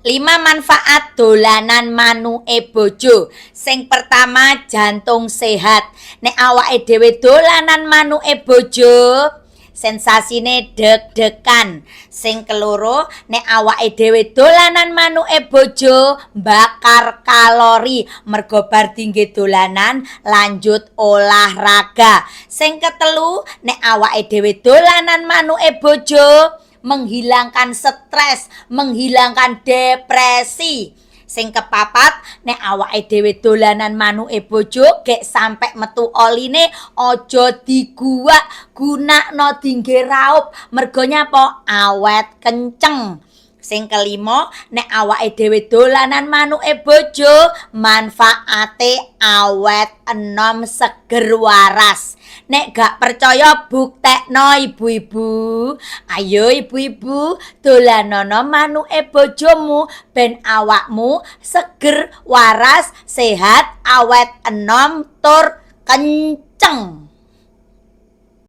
5 manfaat dolanan manuke bojo. Sing pertama, jantung sehat. Nek awake dhewe dolanan manuke bojo, sensasine deg-degan. Sing keloro, nek awake dhewe dolanan manuke bojo, bakar kalori. Mergo bar dingge dolanan lanjut olahraga. Sing ketelu, nek awake dhewe dolanan manuke bojo, menghilangkan stres, menghilangkan depresi. Sing kepapat, nek awake dhewe dolanan manuke bojo gek sampe metu oline aja diguwak, gunakno dingge raup. Mergo nyapa? Awet kenceng. Sing kelima, nek awake dhewe dolanan manuke bojo, manfaate awet enom seger waras. Nek gak percaya buktekno ibu-ibu. Ayo ibu-ibu, dolanono manuke bojomu ben awakmu seger, waras, sehat, awet enom tur kenceng.